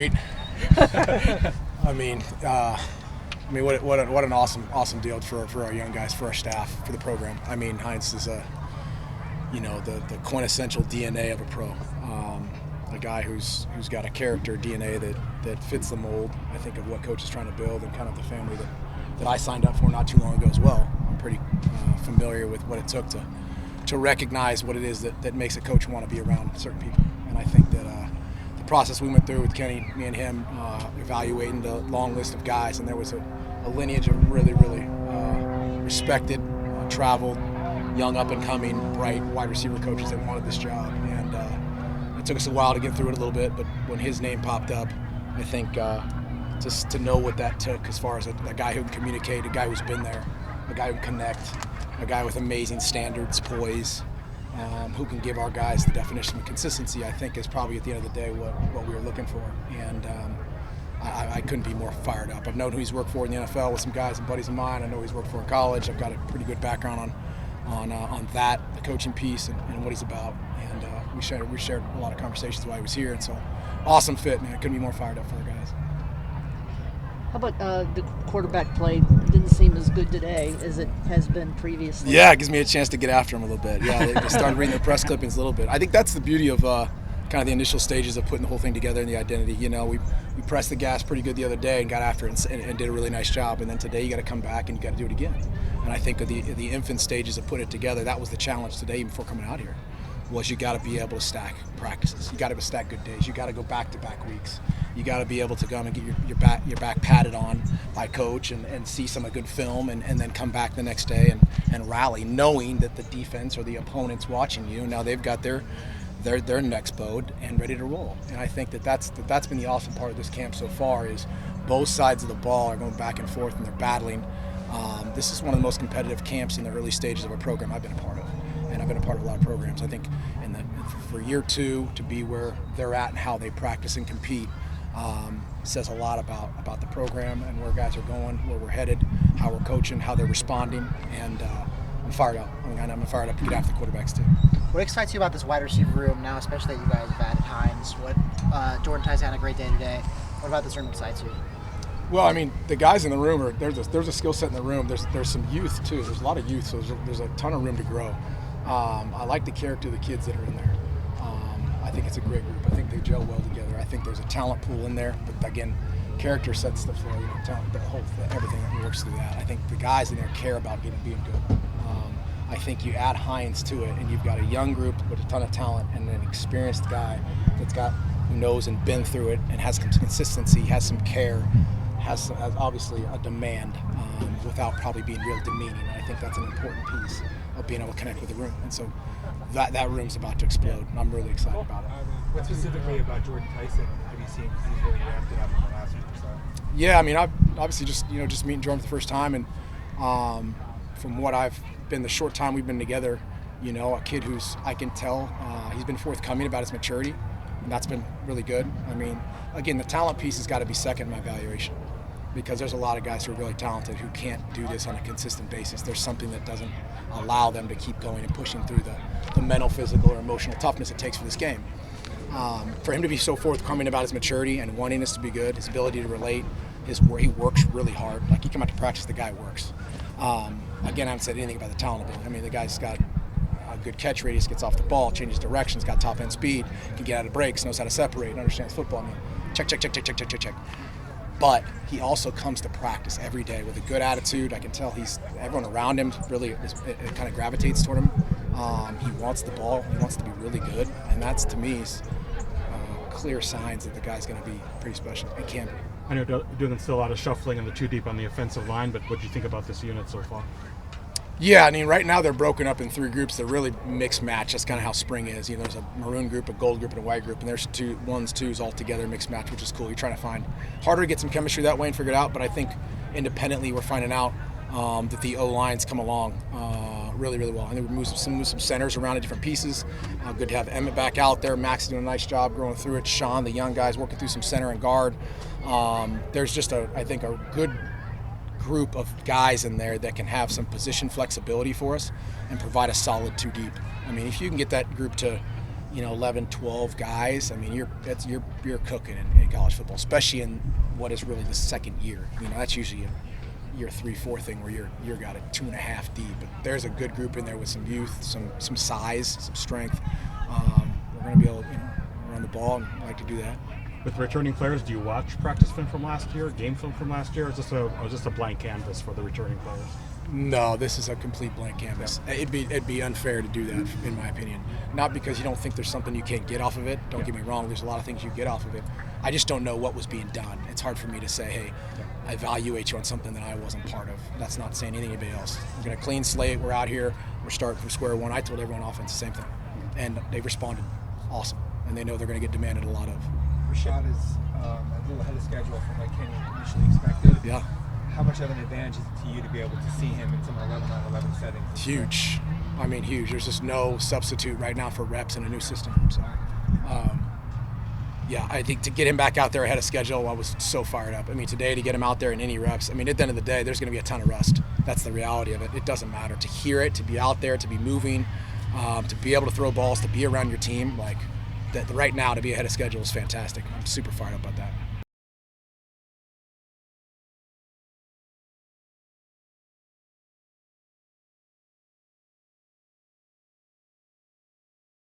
What an awesome deal for our young guys, for our staff, for the program. I mean, Hines is the quintessential DNA of a pro. A guy who's got a character DNA that fits the mold, I think, of what Coach is trying to build, and kind of the family that I signed up for not too long ago as well. I'm pretty familiar with what it took to recognize what it is that makes a coach want to be around certain people. And I think that the process we went through with Kenny, me and him, evaluating the long list of guys, and there was a lineage of really respected, traveled, young up-and-coming, bright wide receiver coaches that wanted this job. And it took us a while to get through it a little bit, but when his name popped up, I think just to know what that took as far as a guy who can communicate, a guy who's been there, a guy who can connect, a guy with amazing standards, poise, who can give our guys the definition of consistency, I think is probably at the end of the day what we were looking for. And I couldn't be more fired up. I've known who he's worked for in the NFL with some guys and buddies of mine. I know he's worked for in college. I've got a pretty good background on that, the coaching piece, and what he's about. And we shared a lot of conversations while he was here. And so, awesome fit, man. I couldn't be more fired up for our guys. How about the quarterback play? Didn't seem as good today as it has been previously. Yeah, it gives me a chance to get after him a little bit. Yeah, they started reading the press clippings a little bit. I think that's the beauty of kind of the initial stages of putting the whole thing together and the identity. You know, we pressed the gas pretty good the other day and got after it and did a really nice job. And then today you got to come back and you got to do it again. And I think of the infant stages of putting it together, that was the challenge today even before coming out here, was you got to be able to stack practices. You got to stack good days. You got to go back-to-back weeks. You got to be able to come and get your back patted on by coach and see some good film and then come back the next day and rally, knowing that the defense or the opponent's watching you. Now they've got their necks bowed and ready to roll. And I think that's been the awesome part of this camp so far, is both sides of the ball are going back and forth and they're battling. This is one of the most competitive camps in the early stages of a program I've been a part of. And I've been a part of a lot of programs. I think for year two to be where they're at and how they practice and compete says a lot about the program and where guys are going, where we're headed, how we're coaching, how they're responding, and I'm fired up. I'm fired up to get after the quarterbacks too. What excites you about this wide receiver room now, especially that you guys have added Hines? Jordan Tyson had a great day today. What about this room excites you? Well, I mean, the guys in the room there's a skill set in the room. There's some youth too. There's a lot of youth, so there's a ton of room to grow. I like the character of the kids that are in there. I think it's a great group. I think they gel well together. I think there's a talent pool in there, but again, character sets the floor. Talent, everything that works through that. I think the guys in there care about being good. I think you add Hines to it, and you've got a young group with a ton of talent and an experienced guy who knows and been through it and has some consistency, has some care, has obviously a demand without probably being real demeaning. And I think that's an important piece of being able to connect with the room. And so that room's about to explode, and I'm really excited about it. What specifically about Jordan Tyson have you seen? Because he's really ramped it up in the last week or so. Yeah, I mean, I've obviously just meeting Jordan for the first time, and from what I've been the short time we've been together, a kid who's, I can tell, he's been forthcoming about his maturity, and that's been really good. I mean, again, the talent piece has got to be second in my evaluation, because there's a lot of guys who are really talented who can't do this on a consistent basis. There's something that doesn't allow them to keep going and pushing through the mental, physical, or emotional toughness it takes for this game. For him to be so forthcoming about his maturity and wanting us to be good, his ability to relate, he works really hard. Like, he come out to practice, the guy works. Again, I haven't said anything about the talent ability. I mean, the guy's got a good catch radius, gets off the ball, changes directions, got top end speed, can get out of breaks, knows how to separate, and understands football. I mean, check. But he also comes to practice every day with a good attitude. I can tell everyone around him really it kind of gravitates toward him. He wants the ball. He wants to be really good, and that's, to me, clear signs that the guy's going to be pretty special. It can be. I know doing still a lot of shuffling in the two deep on the offensive line, but what do you think about this unit so far? Yeah, I mean, right now they're broken up in three groups. They're really mixed match. That's kind of how spring is. There's a maroon group, a gold group, and a white group, and there's twos all together, mixed match, which is cool. You're trying to find harder to get some chemistry that way and figure it out, but I think independently we're finding out that the O-lines come along really well. I think we moved some centers around to different pieces. Good to have Emmett back out there. Max is doing a nice job growing through it. Sean, the young guys, working through some center and guard. There's just I think a good group of guys in there that can have some position flexibility for us and provide a solid two deep. I mean, if you can get that group to 11, 12 guys, I mean, you're cooking in college football, especially in what is really the second year. That's usually a year 3, 4 thing where you're got a 2.5 deep. But there's a good group in there with some youth, some size, some strength. We're going to be able to run the ball and like to do that. With returning players, do you watch practice film from last year, game film from last year, or is this a blank canvas for the returning players? No, this is a complete blank canvas. It'd be unfair to do that, in my opinion. Not because you don't think there's something you can't get off of it. Don't get me wrong. There's a lot of things you get off of it. I just don't know what was being done. It's hard for me to say, hey, I evaluate you on something that I wasn't part of. That's not saying anything to anybody else. We're going to clean slate. We're out here. We're starting from square one. I told everyone on offense the same thing. And they responded awesome. And they know they're going to get demanded a lot of. Rashad is a little ahead of schedule from what Kenny initially expected. Yeah. How much of an advantage is it to you to be able to see him in some 11-on-11 settings? Huge. I mean, huge. There's just no substitute right now for reps in a new system. So, I think to get him back out there ahead of schedule, I was so fired up. I mean, today to get him out there in any reps, I mean, at the end of the day, there's going to be a ton of rust. That's the reality of it. It doesn't matter. To hear it, to be out there, to be moving, to be able to throw balls, to be around your team, like that right now to be ahead of schedule is fantastic. I'm super fired up about that.